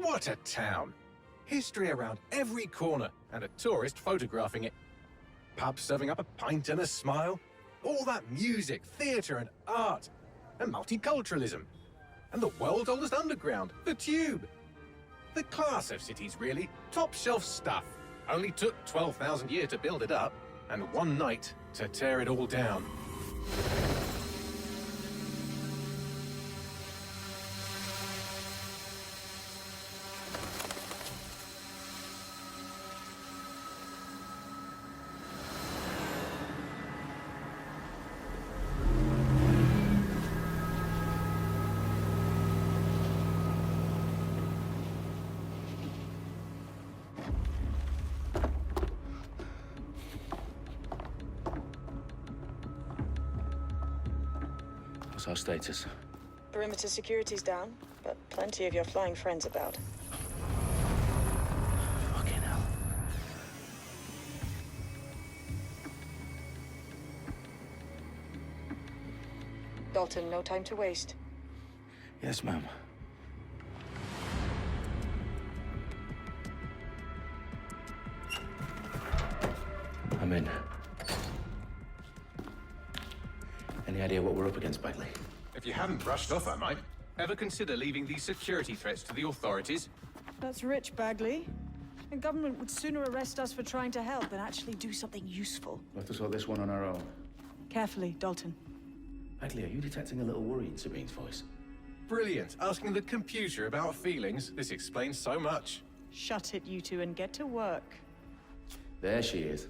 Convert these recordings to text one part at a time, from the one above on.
What a town! History around every corner, and a tourist photographing it. Pubs serving up a pint and a smile. All that music, theatre and art. And multiculturalism. And the world's oldest underground, the Tube. The class of cities, really. Top shelf stuff. Only took 12,000 years to build it up, and one night to tear it all down. What's our status? Perimeter security's down, but plenty of your flying friends about. Fucking hell. Dalton, no time to waste. Yes, ma'am. I'm in. Any idea what we're up against, Bagley? If you hadn't brushed off, I might. Ever consider leaving these security threats to the authorities? That's rich, Bagley. The government would sooner arrest us for trying to help than actually do something useful. We'll have to sort this one on our own. Carefully, Dalton. Bagley, are you detecting a little worry in Sabine's voice? Brilliant. Asking the computer about feelings. This explains so much. Shut it, you two, and get to work. There she is.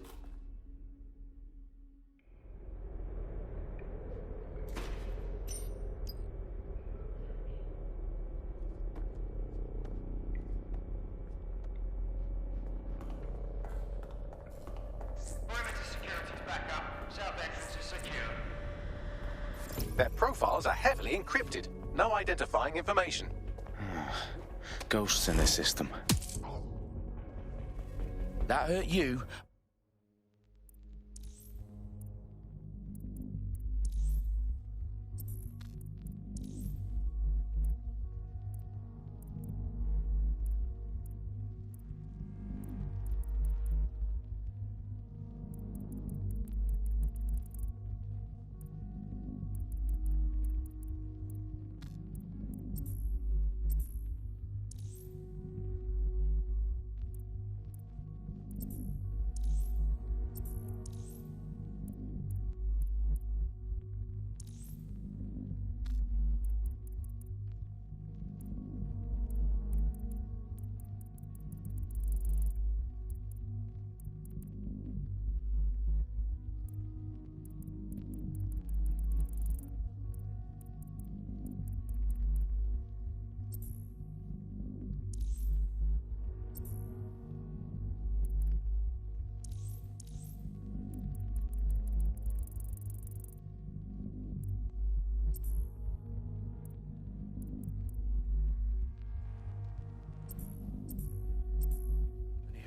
Their profiles are heavily encrypted. No identifying information. Ghosts in this system. That hurt you?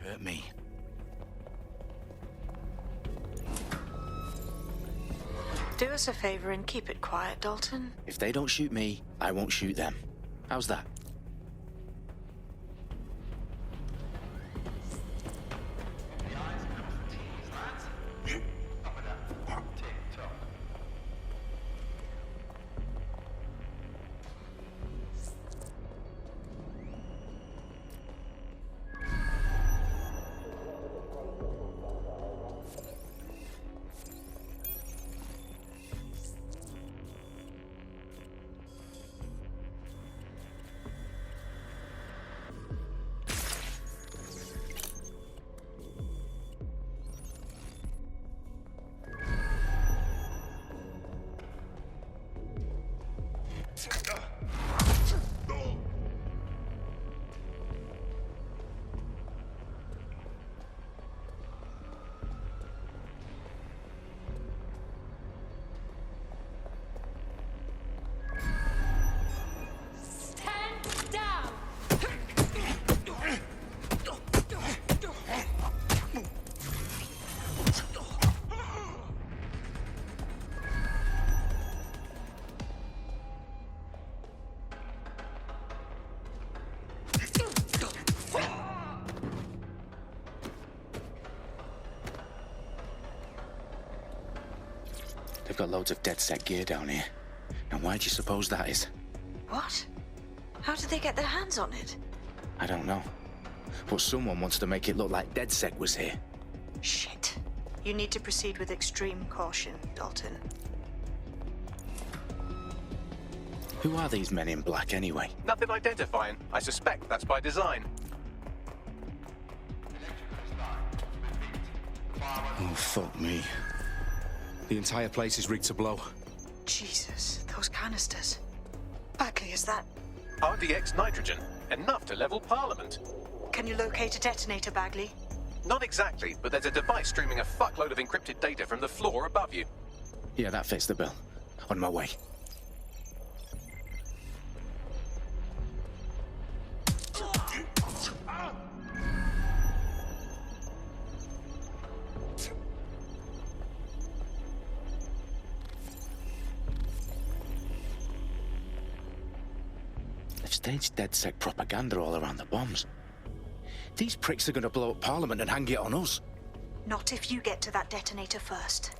Hurt me. Do us a favor and keep it quiet, Dalton. If they don't shoot me, I won't shoot them. How's that? They've got loads of DedSec gear down here. And why do you suppose that is? What? How did they get their hands on it? I don't know. But someone wants to make it look like DedSec was here. Shit. You need to proceed with extreme caution, Dalton. Who are these men in black anyway? Nothing identifying. I suspect that's by design. Oh, fuck me. The entire place is rigged to blow. Jesus, those canisters. Bagley, is that... RDX nitrogen. Enough to level Parliament. Can you locate a detonator, Bagley? Not exactly, but there's a device streaming a fuckload of encrypted data from the floor above you. Yeah, that fits the bill. On my way. They've staged DedSec propaganda all around the bombs. These pricks are going to blow up Parliament and hang it on us. Not if you get to that detonator first.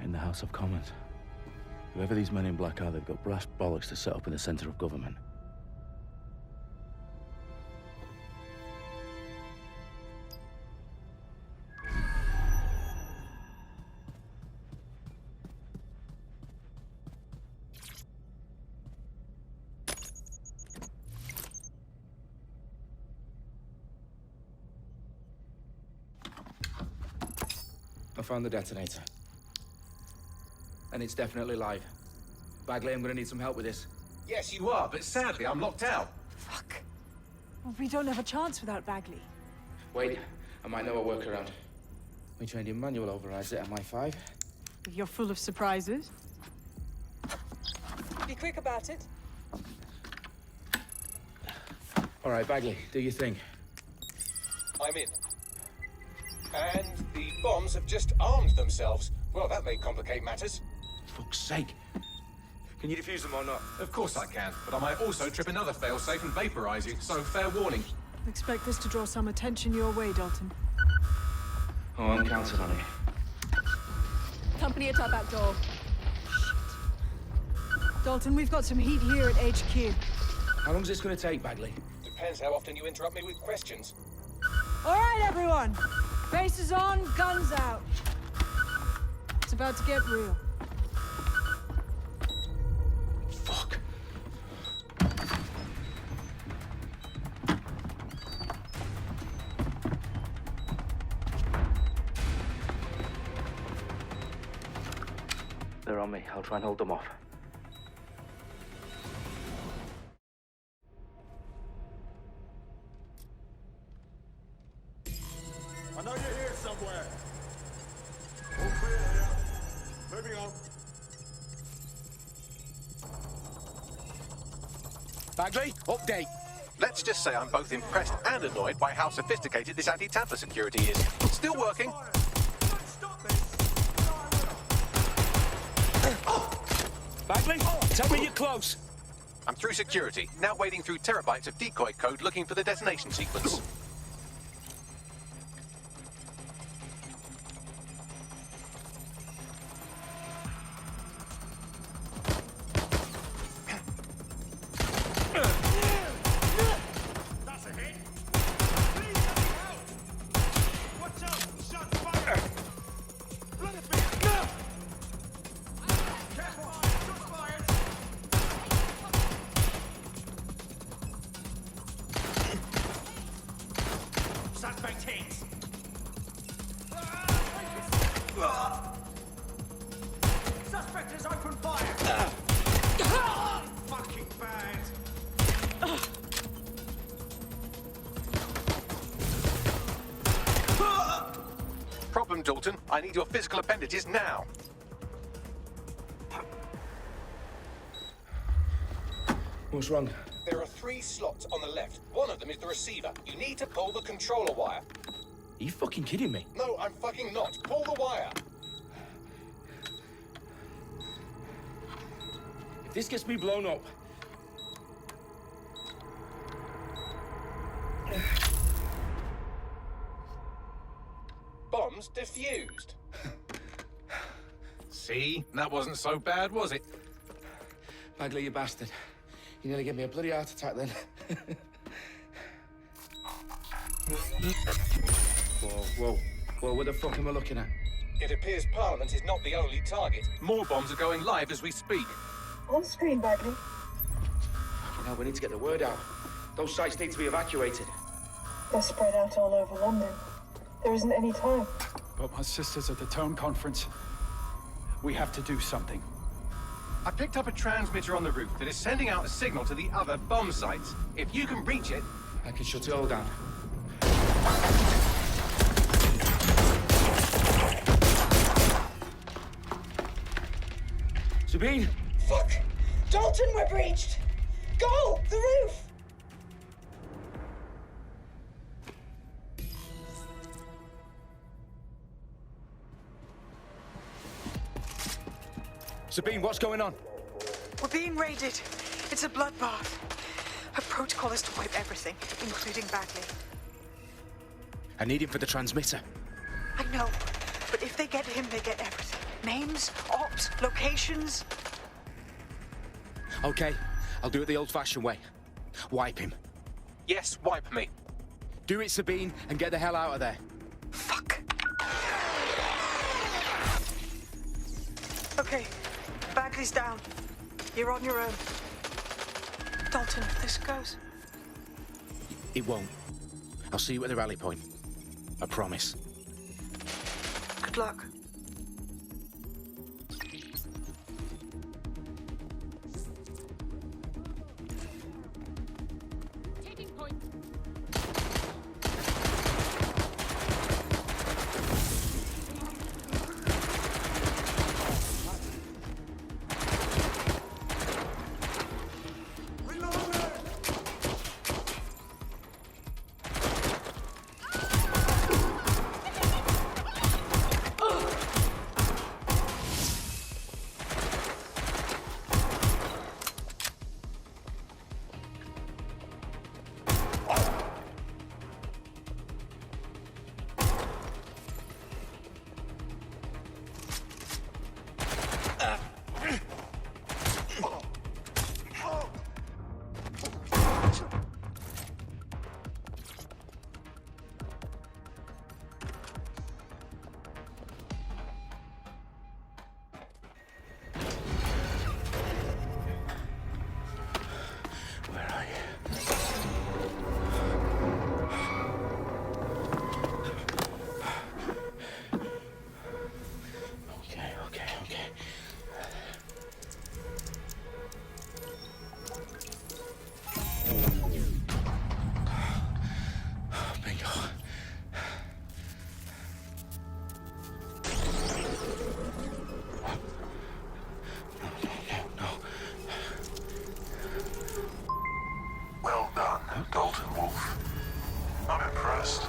In the House of Commons. Whoever these men in black are, they've got brass bollocks to set up in the centre of government. I found the detonator. And it's definitely live. Bagley, I'm gonna need some help with this. Yes, you are, but sadly I'm locked out. Fuck. Well, we don't have a chance without Bagley. Wait, I might know a workaround. We trained in manual overrides at MI5. You're full of surprises. Be quick about it. All right, Bagley, do your thing. I'm in. And the bombs have just armed themselves. Well, that may complicate matters. Fuck's sake. Can you defuse them or not? Of course I can, but I might also trip another failsafe and vaporize you, so fair warning. Expect this to draw some attention your way, Dalton. Oh, I'm counting on it. Company at our back door. Shit. Dalton, we've got some heat here at HQ. How long's this gonna take, Bagley? Depends how often you interrupt me with questions. All right, everyone. Faces on, guns out. It's about to get real. Fuck. They're on me. I'll try and hold them off. I know you're here somewhere. All clear here. Moving on. Bagley, update. Let's just say I'm both impressed and annoyed by how sophisticated this anti-tamper security is. Still working. Stop this. Bagley, tell me you're close. I'm through security, now wading through terabytes of decoy code looking for the detonation sequence. That's a hit. Please let me help. Watch out. Shots fired. Run it, please. No. Careful. Shots fired. Suspect hit. Suspect has opened fire. Fucking bad. Problem, Dalton. I need your physical appendages now. What's wrong? There are 3 slots on the left. One of them is the receiver. You need to pull the controller wire. Are you fucking kidding me? No, I'm fucking not. Pull the wire. If this gets me blown up... Bombs defused. See? That wasn't so bad, was it? Bagley, you bastard. You nearly gave me a bloody heart attack then. Whoa. What the fuck am I looking at? It appears Parliament is not the only target. More bombs are going live as we speak. On screen, Bagley. Now we need to get the word out. Those sites need to be evacuated. They're spread out all over London. There isn't any time. But my sister's at the town conference. We have to do something. I picked up a transmitter on the roof that is sending out a signal to the other bomb sites. If you can reach it... I can shut it all down. Sabine! Fuck! Dalton, we're breached! Go! The roof! Sabine, what's going on? We're being raided. It's a bloodbath. Her protocol is to wipe everything, including Bagley. I need him for the transmitter. I know, but if they get him, they get everything. Names, ops, locations. Okay, I'll do it the old-fashioned way. Wipe him. Yes, wipe me. Do it, Sabine, and get the hell out of there. Fuck. Okay, Bagley's down. You're on your own. Dalton, if this goes... It won't. I'll see you at the rally point. I promise. Good luck. Well done, Dalton Wolf. I'm impressed.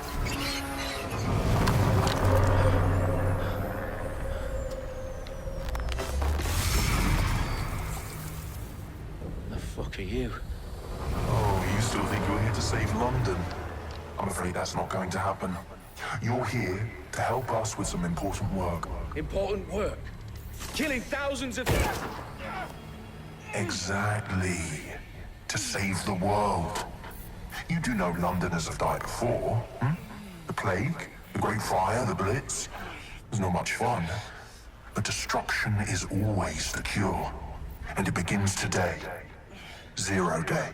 The fuck are you? Oh, you still think you're here to save London? I'm afraid that's not going to happen. You're here to help us with some important work. Important work. Killing thousands of... Exactly. To save the world. You do know Londoners have died before, hmm? The Plague, the Great Fire, the Blitz. It's not much fun. But destruction is always the cure. And it begins today. Zero Day.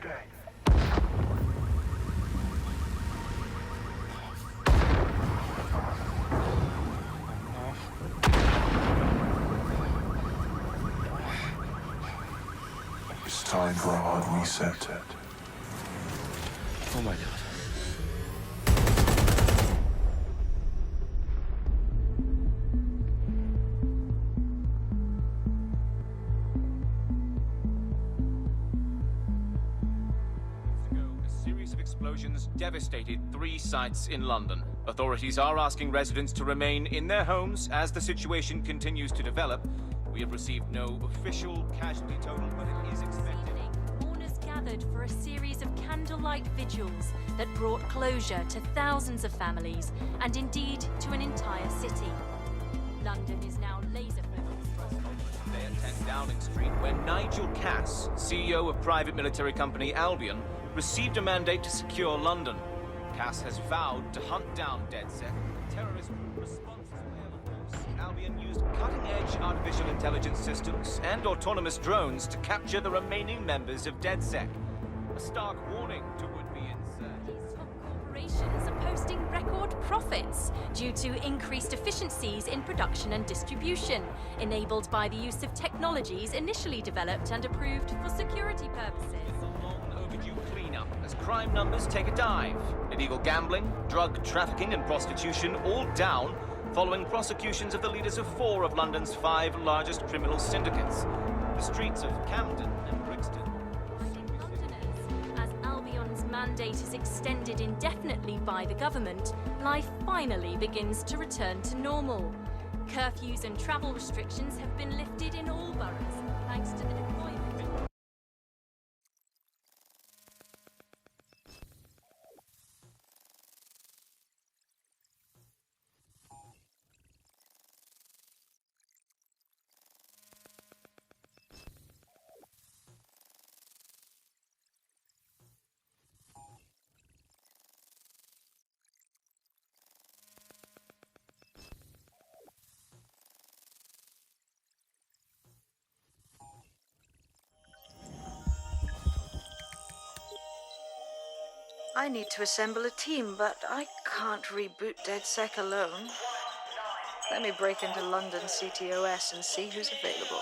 It's time for a hard reset. Oh my god. explosions devastated 3 sites in London. Authorities are asking residents to remain in their homes as the situation continues to develop. We have received no official casualty total, but it is expected. Mourners gathered for a series of candlelight vigils that brought closure to thousands of families and indeed to an entire city. London is now laser-focused. They at 10 Downing Street, when Nigel Cass, CEO of private military company Albion, received a mandate to secure London. Cass has vowed to hunt down DedSec. Terrorist response Albion used cutting-edge artificial intelligence systems and autonomous drones to capture the remaining members of DedSec. A stark warning to would-be insurgents. Top corporations are posting record profits due to increased efficiencies in production and distribution, enabled by the use of technologies initially developed and approved for security purposes. Cleanup as crime numbers take a dive. Illegal gambling, drug trafficking and prostitution all down following prosecutions of the leaders of 4 of London's 5 largest criminal syndicates. The streets of Camden and Brixton. Londoners, as Albion's mandate is extended indefinitely by the government, life finally begins to return to normal. Curfews and travel restrictions have been lifted in all boroughs, thanks to the deployment. I need to assemble a team, but I can't reboot DedSec alone. Let me break into London CTOS and see who's available.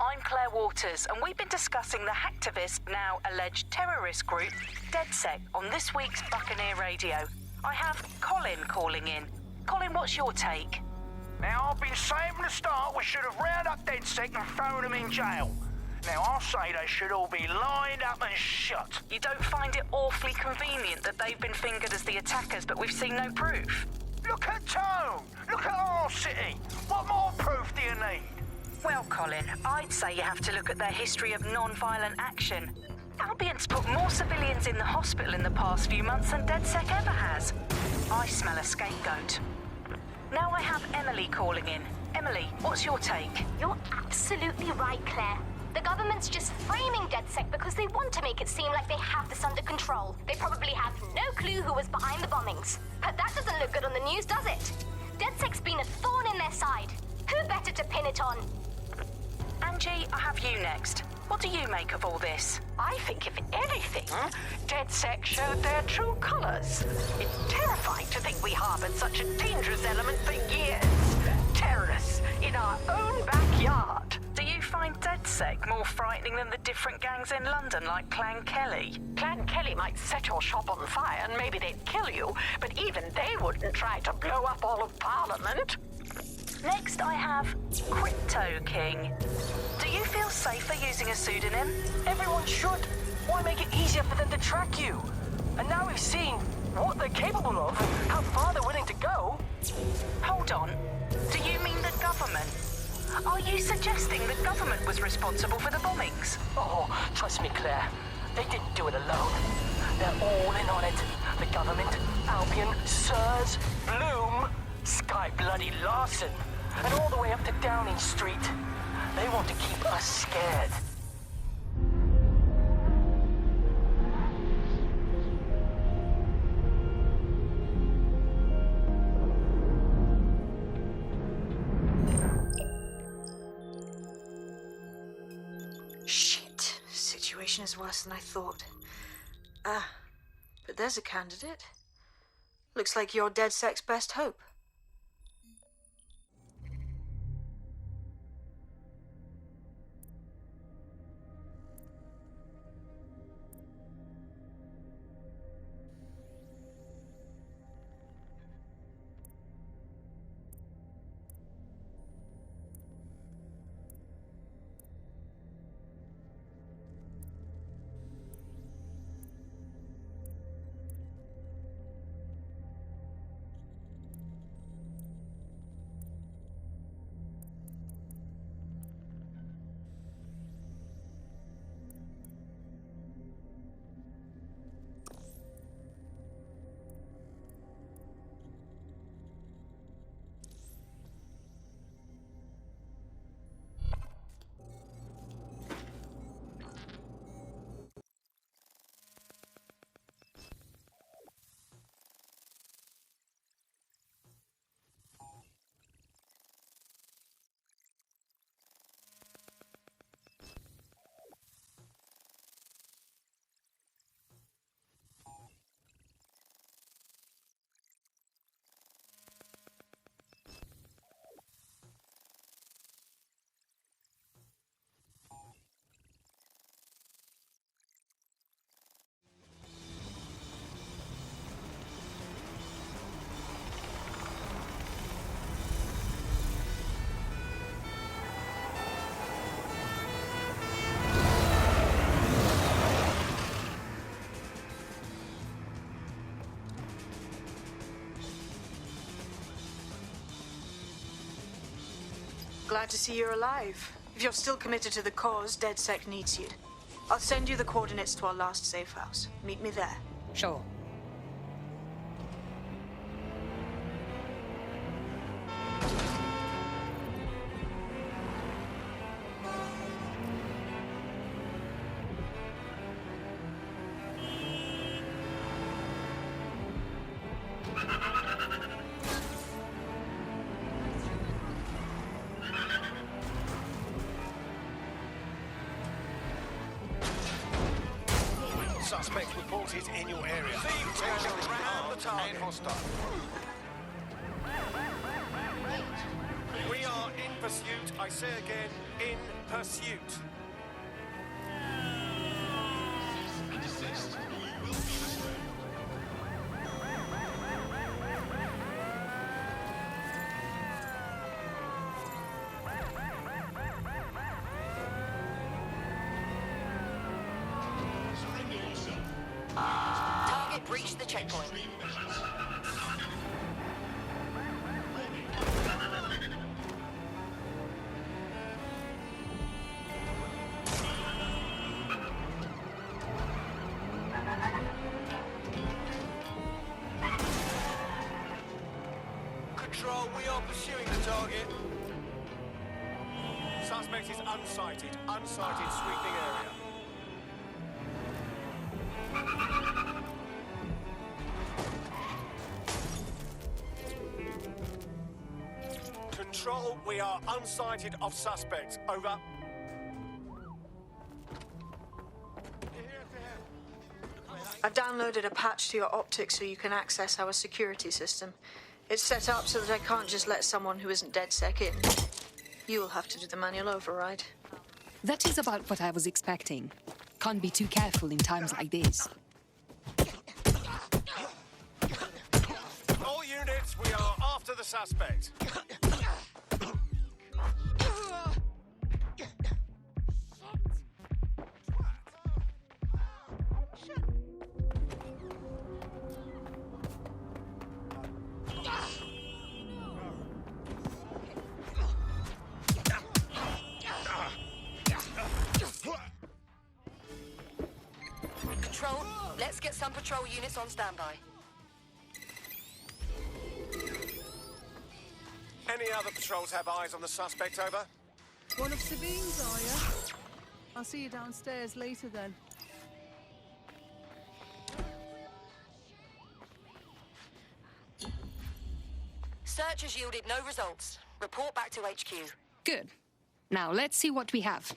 I'm Claire Waters, and we've been discussing the hacktivist, now alleged terrorist group, DedSec, on this week's Buccaneer Radio. I have Colin calling in. Colin, what's your take? Now, I've been saying from the start we should have rounded up DedSec and thrown them in jail. Now, I'll say they should all be lined up and shot. You don't find it awfully convenient that they've been fingered as the attackers, but we've seen no proof? Look at Tone! Look at our city! What more proof do you need? Well, Colin, I'd say you have to look at their history of non-violent action. Albion's put more civilians in the hospital in the past few months than DedSec ever has. I smell a scapegoat. Now I have Emily calling in. Emily, what's your take? You're absolutely right, Claire. The government's just framing DedSec because they want to make it seem like they have this under control. They probably have no clue who was behind the bombings. But that doesn't look good on the news, does it? DedSec's been a thorn in their side. Who better to pin it on? Angie, I have you next. What do you make of all this? I think, if anything, DedSec showed their true colors. It's terrifying to think we harbored such a dangerous element for years. Terrorists in our own backyard. Do you find DedSec more frightening than the different gangs in London, like Clan Kelly? Clan Kelly might set your shop on fire and maybe they'd kill you, but even they wouldn't try to blow up all of Parliament. Next, I have Crypto King. Do you feel safer using a pseudonym? Everyone should. Why make it easier for them to track you? And now we've seen what they're capable of, how far they're willing to go. Hold on. Do you mean the government? Are you suggesting the government was responsible for the bombings? Oh, trust me, Claire. They didn't do it alone. They're all in on it. The government, Albion, Sirs, Bloom, Sky Bloody Larson, and all the way up to Downing Street. They want to keep us scared. Shit. Situation is worse than I thought. But there's a candidate. Looks like you're DedSec's best hope. glad to see you're alive. If you're still committed to the cause, DedSec needs you. I'll send you the coordinates to our last safe house. Meet me there. Sure. Suspect reported in your area. Attention around the target. And hostile. We are in pursuit. I say again, in pursuit. Target breached the checkpoint. Control, we are pursuing the target. Suspect is unsighted. Unsighted, sweeping area. Control, we are unsighted of suspects. Over. I've downloaded a patch to your optics so you can access our security system. It's set up so that I can't just let someone who isn't DedSec in. You will have to do the manual override. That is about what I was expecting. Can't be too careful in times like this. All units, we are after the suspect. Control, let's get some patrol units on standby. Any other patrols have eyes on the suspect, over? One of Sabine's, are you? I'll see you downstairs later then. Search has yielded no results. Report back to HQ. Good. Now let's see what we have.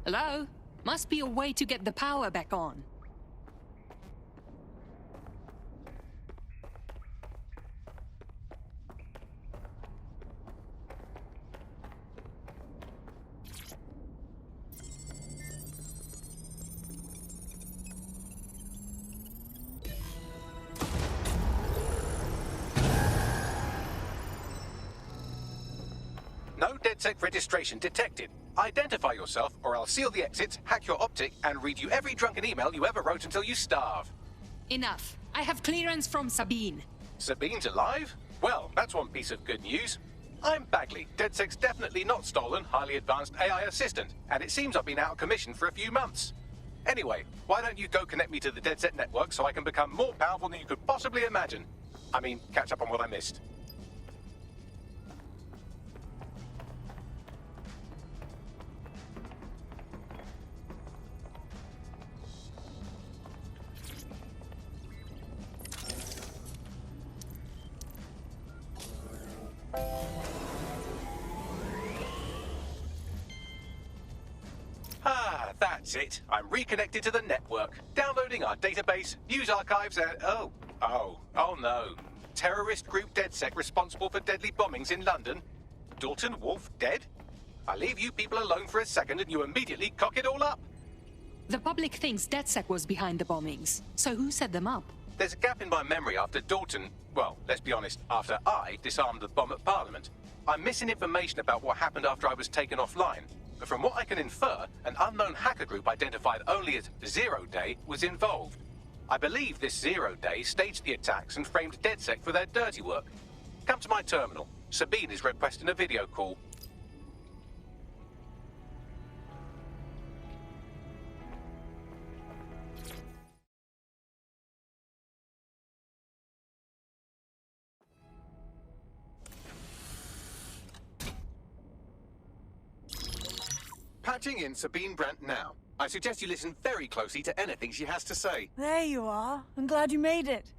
Hello? Must be a way to get the power back on. No DedSec registration detected. Identify yourself, or I'll seal the exits, hack your optic, and read you every drunken email you ever wrote until you starve. Enough. I have clearance from Sabine. Sabine's alive? Well, that's one piece of good news. I'm Bagley, DedSec's definitely not stolen, highly advanced AI assistant, and it seems I've been out of commission for a few months. Anyway, why don't you go connect me to the DedSec network so I can become more powerful than you could possibly imagine? I mean, catch up on what I missed. it. I'm reconnected to the network, downloading our database, news archives, and... Oh no. Terrorist group DedSec responsible for deadly bombings in London? Dalton Wolf dead? I leave you people alone for a second and you immediately cock it all up. The public thinks DedSec was behind the bombings. So who set them up? There's a gap in my memory after Dalton... Well, let's be honest, after I disarmed the bomb at Parliament. I'm missing information about what happened after I was taken offline. But from what I can infer, an unknown hacker group identified only as Zero Day was involved. I believe this Zero Day staged the attacks and framed DedSec for their dirty work. Come to my terminal. Sabine is requesting a video call. Patching in Sabine Brandt now. I suggest you listen very closely to anything she has to say. There you are. I'm glad you made it.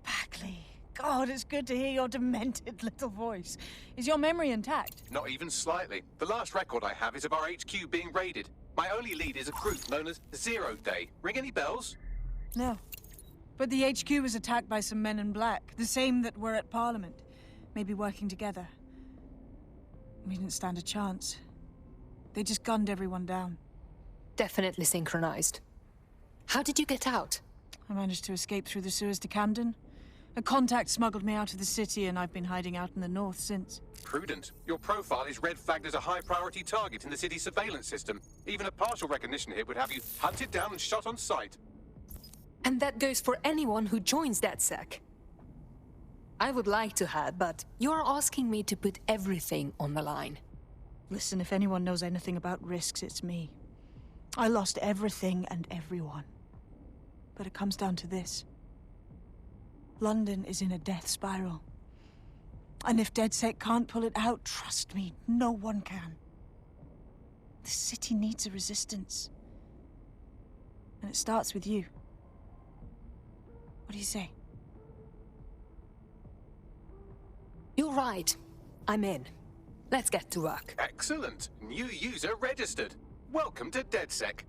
Bagley. God, it's good to hear your demented little voice. Is your memory intact? Not even slightly. The last record I have is of our HQ being raided. My only lead is a group known as Zero Day. Ring any bells? No. But the HQ was attacked by some men in black, the same that were at Parliament. Maybe working together. We didn't stand a chance. They just gunned everyone down. Definitely synchronized. How did you get out? I managed to escape through the sewers to Camden. A contact smuggled me out of the city, and I've been hiding out in the north since. Prudent. Your profile is red flagged as a high-priority target in the city's surveillance system. Even a partial recognition hit would have you hunted down and shot on sight. And that goes for anyone who joins DedSec. I would like to have, but you're asking me to put everything on the line. Listen, if anyone knows anything about risks, it's me. I lost everything and everyone. But it comes down to this. London is in a death spiral. And if DedSec can't pull it out, trust me, no one can. The city needs a resistance. And it starts with you. What do you say? You're right. I'm in. Let's get to work. Excellent. New user registered. Welcome to DedSec.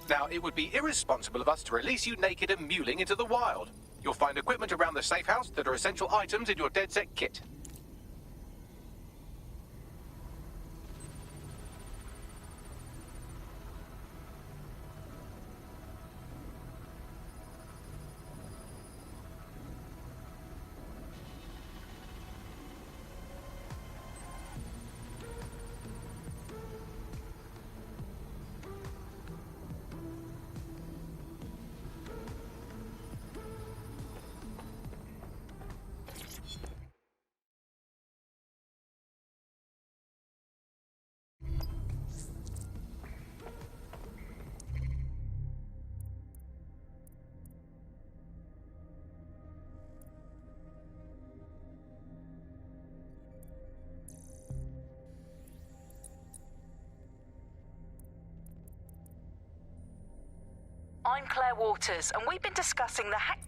Now, it would be irresponsible of us to release you naked and mewling into the wild. You'll find equipment around the safe house that are essential items in your DedSec kit. I'm Claire Waters, and we've been discussing the hack...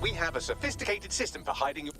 We have a sophisticated system for hiding your...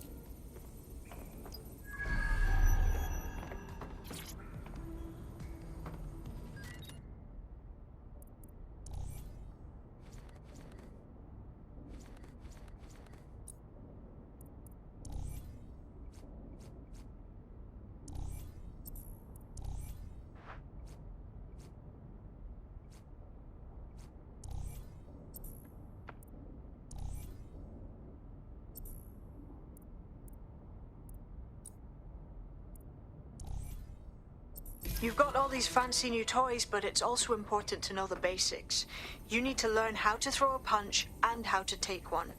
You've got all these fancy new toys, but it's also important to know the basics. You need to learn how to throw a punch and how to take one.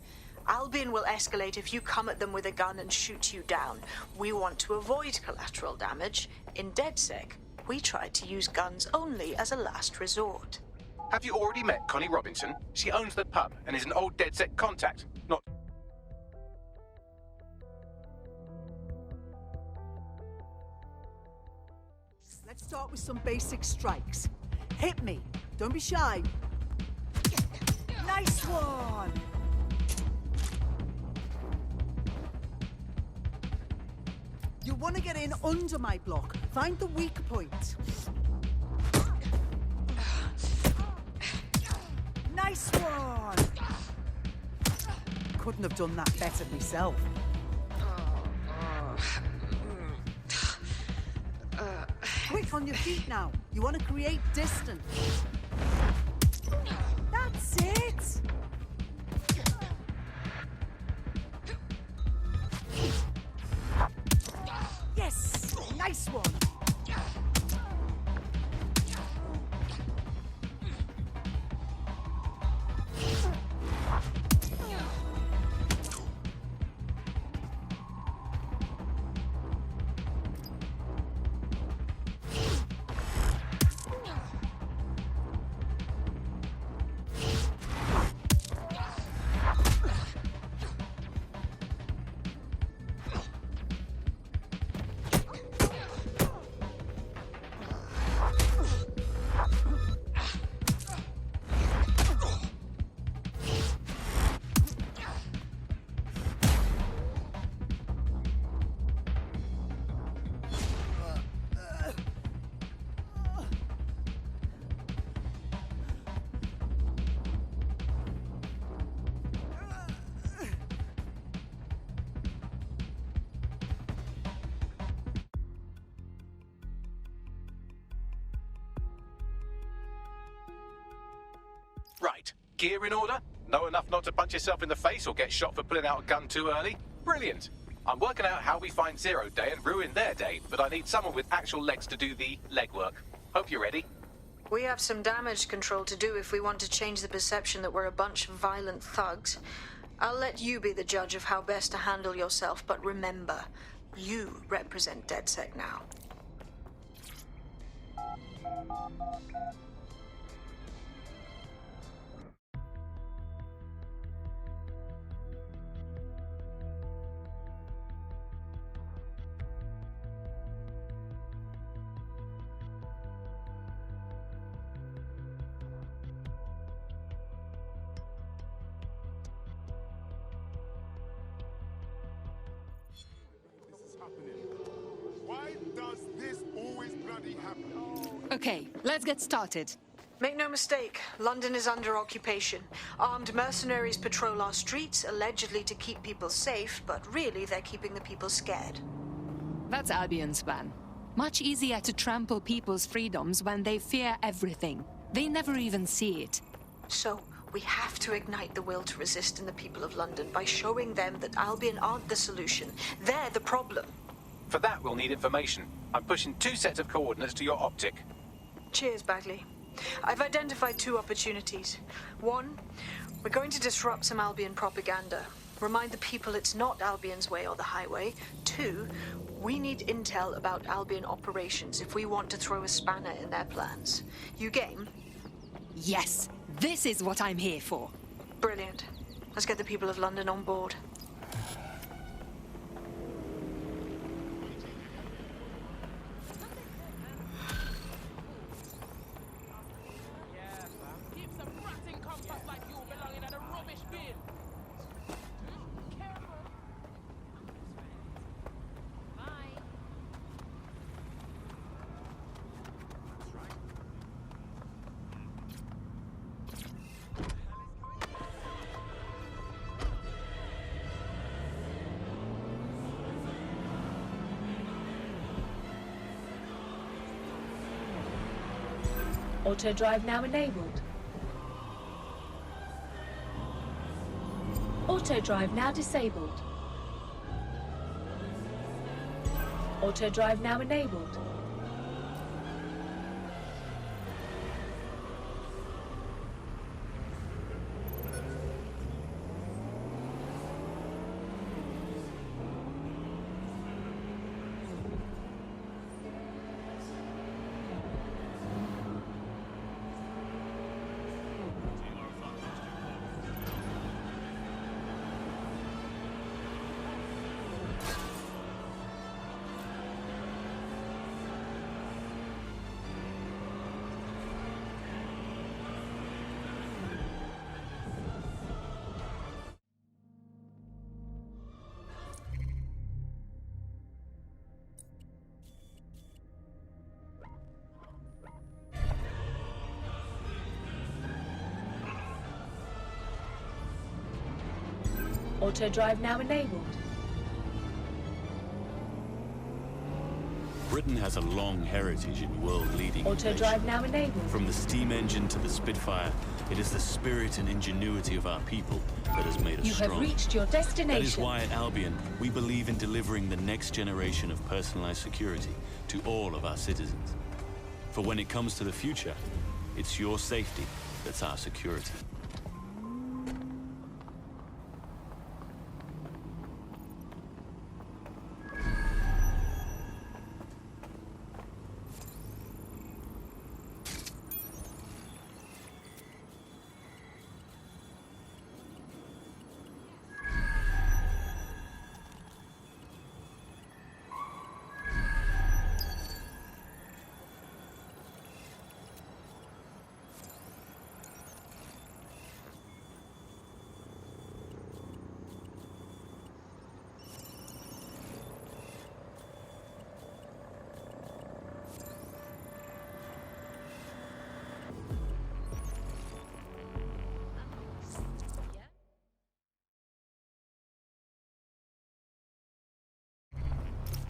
Albion will escalate if you come at them with a gun and shoot you down. We want to avoid collateral damage. In DedSec, we try to use guns only as a last resort. Have you already met Connie Robinson? She owns the pub and is an old DedSec contact. Not... Let's start with some basic strikes. Hit me. Don't be shy. Nice one! You want to get in under my block. Find the weak point. Nice one! Couldn't have done that better myself. Quick on your feet now. You want to create distance. That's it! Yes! Nice one! Right. Gear in order? Know enough not to punch yourself in the face or get shot for pulling out a gun too early? Brilliant. I'm working out how we find Zero Day and ruin their day, but I need someone with actual legs to do the legwork. Hope you're ready. We have some damage control to do if we want to change the perception that we're a bunch of violent thugs. I'll let you be the judge of how best to handle yourself, but remember, you represent DedSec now. Why does this always bloody happen? Okay, let's get started. Make no mistake, London is under occupation. Armed mercenaries patrol our streets, allegedly to keep people safe, but really they're keeping the people scared. That's Albion's plan. Much easier to trample people's freedoms when they fear everything. They never even see it. So, we have to ignite the will to resist in the people of London by showing them that Albion aren't the solution. They're the problem. For that, we'll need information. I'm pushing 2 sets of coordinates to your optic. Cheers, Bagley. I've identified 2 opportunities. 1, we're going to disrupt some Albion propaganda. Remind the people it's not Albion's way or the highway. 2, we need intel about Albion operations if we want to throw a spanner in their plans. You game? Yes, this is what I'm here for. Brilliant. Let's get the people of London on board. Auto drive now enabled. Auto drive now disabled. Auto drive now enabled. Auto drive now enabled. Britain has a long heritage in world-leading Auto drive now enabled. From the steam engine to the Spitfire, it is the spirit and ingenuity of our people that has made us You strong. have reached your destination. That is why at Albion, we believe in delivering the next generation of personalized security to all of our citizens. For when it comes to the future, it's your safety that's our security.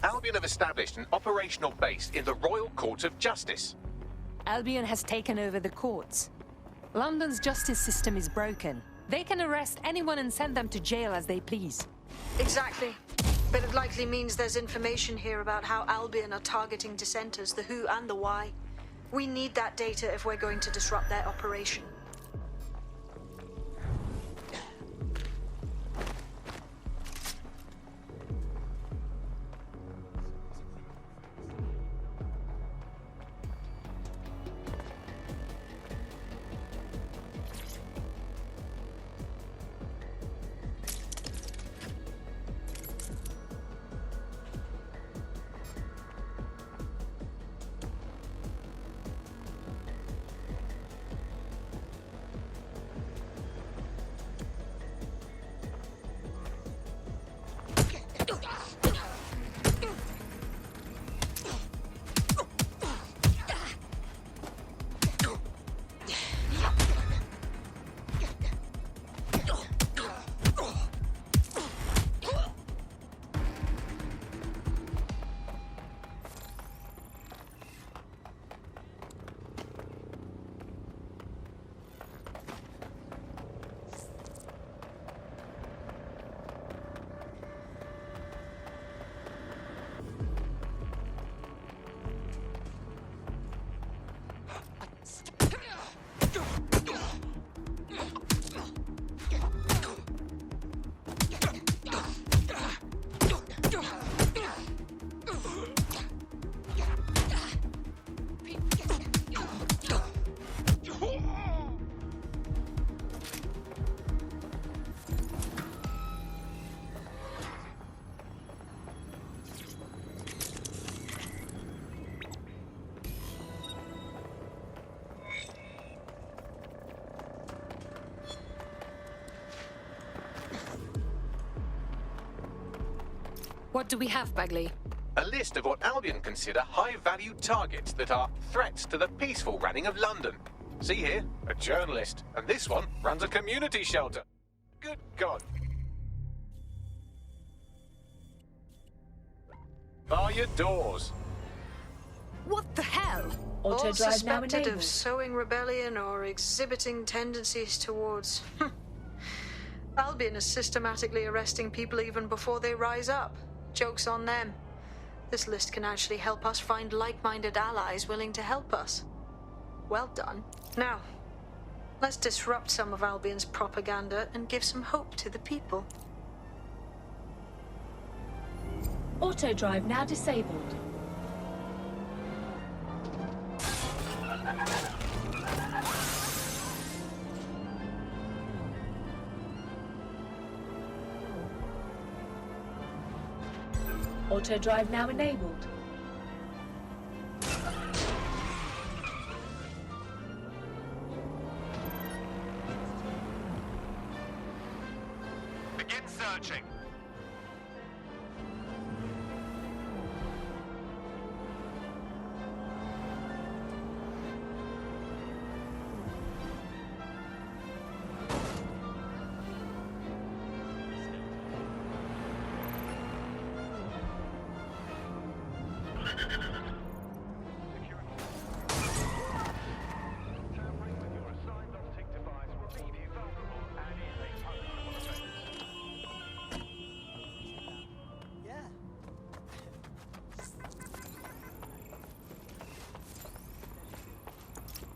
Albion have established an operational base in the Royal Court of Justice. Albion has taken over the courts. London's justice system is broken. They can arrest anyone and send them to jail as they please. Exactly. But it likely means there's information here about how Albion are targeting dissenters, the who and the why. We need that data if we're going to disrupt their operation. What do we have, Bagley? A list of what Albion consider high-value targets that are threats to the peaceful running of London. See here, a journalist, and this one runs a community shelter. Good God. Bar your doors. What the hell? Auto All drive now suspected enabled. of sowing rebellion or exhibiting tendencies towards... Albion is systematically arresting people even before they rise up. Joke's on them. This list can actually help us find like-minded allies willing to help us. Well done. Now, let's disrupt some of Albion's propaganda and give some hope to the people. Auto drive now disabled. Auto drive now enabled. Begin searching.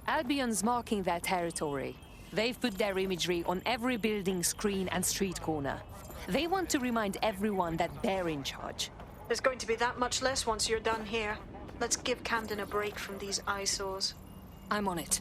Albion's marking their territory. They've put their imagery on every building, screen, and street corner. They want to remind everyone that they're in charge. There's going to be that much less once you're done here. Let's give Camden a break from these eyesores. I'm on it.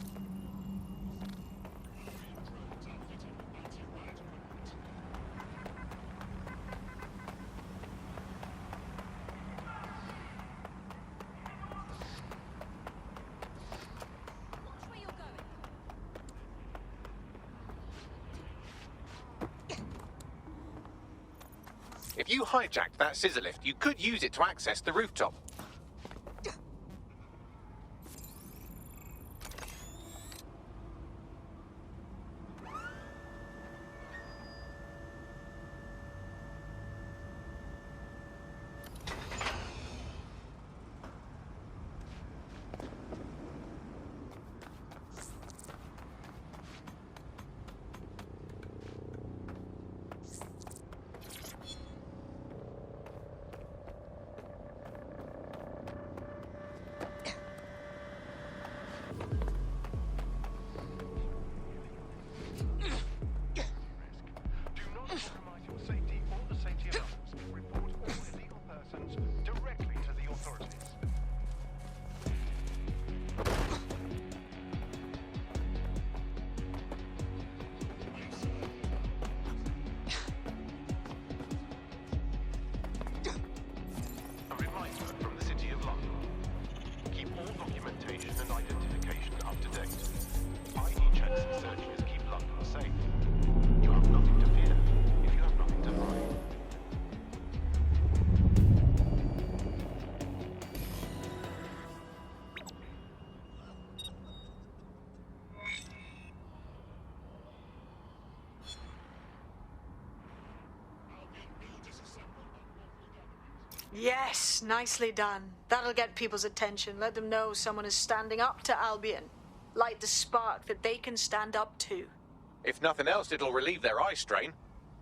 If you hijacked that scissor lift, you could use it to access the rooftop. Yes, nicely done. That'll get people's attention. Let them know someone is standing up to Albion. Light the spark that they can stand up to. If nothing else, it'll relieve their eye strain.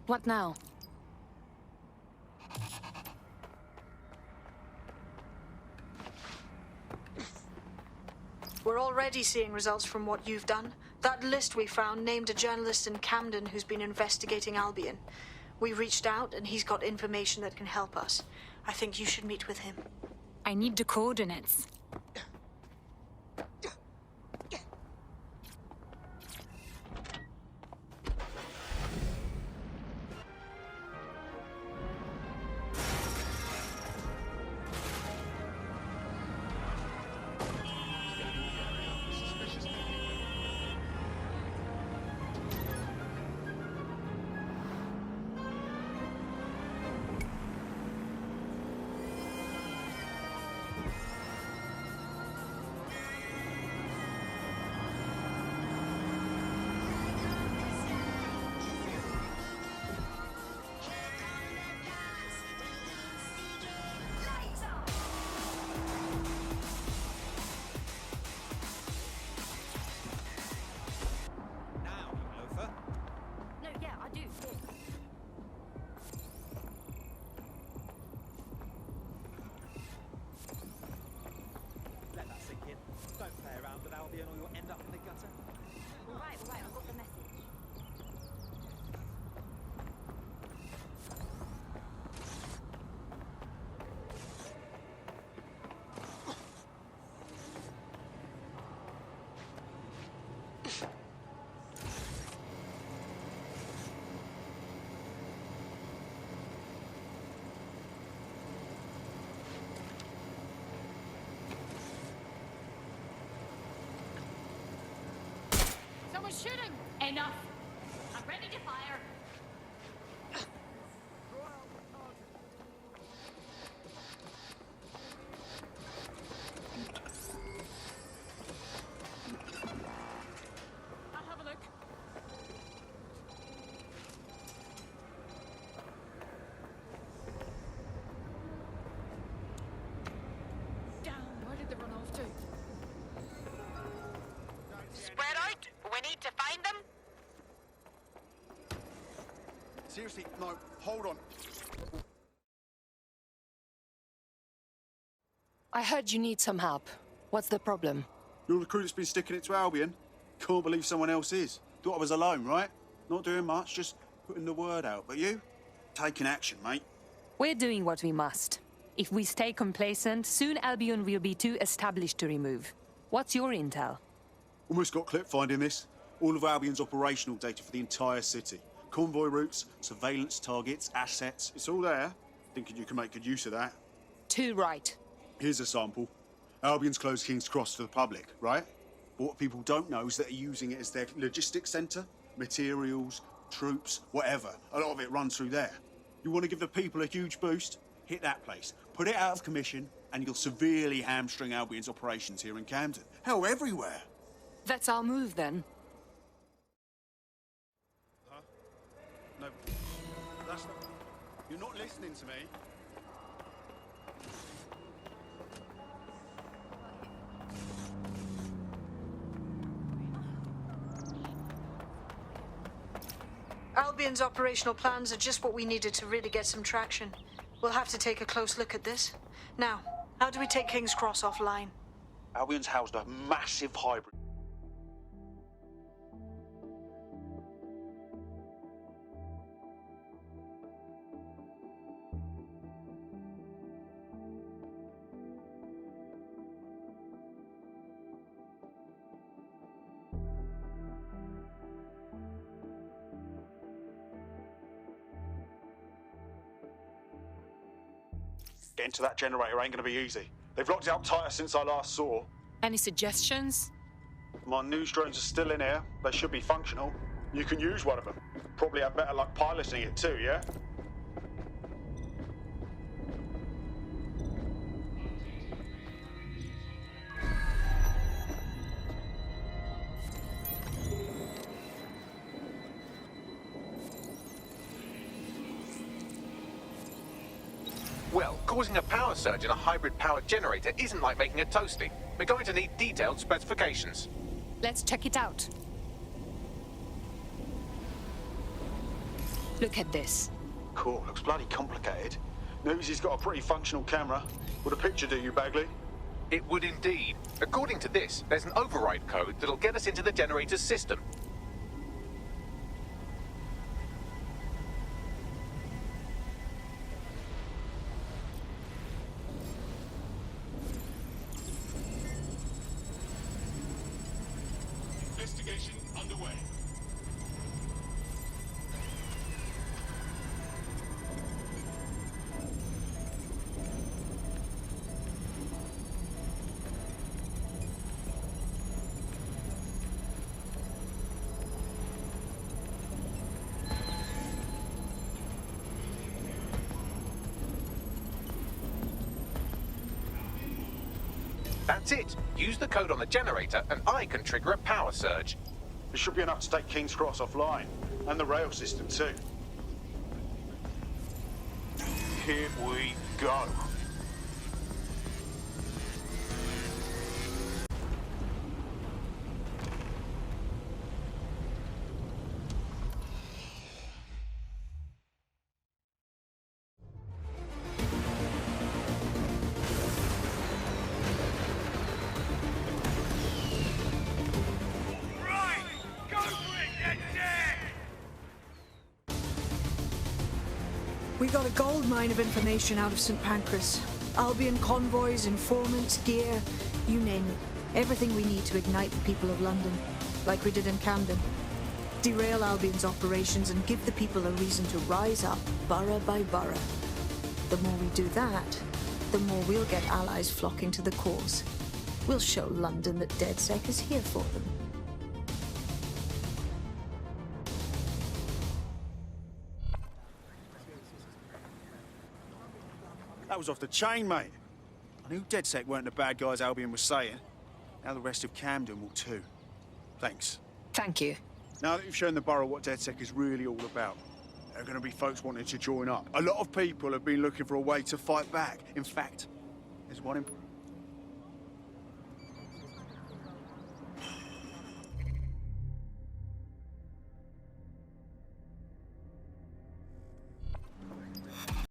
What now? We're already seeing results from what you've done. That list we found named a journalist in Camden who's been investigating Albion. We reached out and he's got information that can help us. I think you should meet with him. I need the coordinates. was shooting! Enough! I'm ready to fire! I'll have a look. Damn, where did they run off to? Spread out. We need to find them. Seriously, no, hold on. I heard you need some help. What's the problem? You're the crew that's been sticking it to Albion. Can't believe someone else is. Thought I was alone, right? Not doing much, just putting the word out. But you? Taking action, mate. We're doing what we must. If we stay complacent, soon Albion will be too established to remove. What's your intel? Almost got clip finding this. All of Albion's operational data for the entire city. Convoy routes, surveillance targets, assets. It's all there. Thinking you can make good use of that. Too right. Here's a sample. Albion's closed King's Cross to the public, right? But what people don't know is that they're using it as their logistics centre. Materials, troops, whatever. A lot of it runs through there. You want to give the people a huge boost? Hit that place. Put it out of commission, and you'll severely hamstring Albion's operations here in Camden. Hell, everywhere. That's our move, then. Huh? No, that's not... You're not listening to me. Albion's operational plans are just what we needed to really get some traction. We'll have to take a close look at this. Now, how do we take King's Cross offline? Albion's housed a massive hybrid. Getting to that generator ain't gonna be easy. They've locked it up tighter since I last saw. Any suggestions? My news drones are still in here. They should be functional. You can use one of them. Probably have better luck piloting it too, yeah? Well, causing a power surge in a hybrid-powered generator isn't like making a toasty. We're going to need detailed specifications. Let's check it out. Look at this. Cool, looks bloody complicated. Newsy's got a pretty functional camera. Would a picture do you, Bagley? It would indeed. According to this, there's an override code that'll get us into the generator's system. Investigation underway. That's it. Use the code on the generator and I can trigger a power surge. It should be enough to take King's Cross offline. And the rail system too. Here we go. We got a gold mine of information out of St. Pancras. Albion convoys, informants, gear, you name it. Everything we need to ignite the people of London, like we did in Camden. Derail Albion's operations and give the people a reason to rise up, borough by borough. The more we do that, the more we'll get allies flocking to the cause. We'll show London that DedSec is here for them. That was off the chain, mate. I knew DedSec weren't the bad guys Albion was saying. Now the rest of Camden will too. Thanks. Thank you. Now that you've shown the borough what DedSec is really all about, there are going to be folks wanting to join up. A lot of people have been looking for a way to fight back. In fact, there's one in